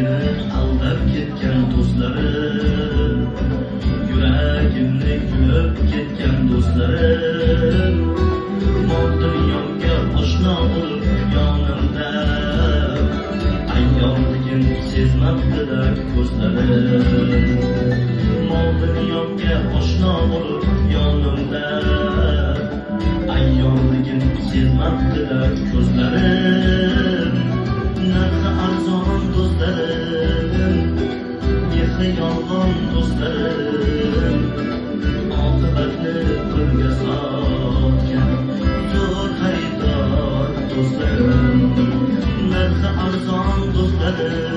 meni aldab ketgan do'stlarim, yuragimni kulib ketgan do'stlarim, mol dunyomga oshno bo'lib yonimda, ayyorligim sezmabdilar ko'zlarim. Mol dunyomga oshno bo'lib yonimda, ayyorligim sezmabdilar ko'zlarim. Narxi arzon do'stlarim, mehri yolg'on do'stlarim, oqibatni qo'lga sotgan zo'r xaridor do'stlarim. Narxi arzon do'stlarim,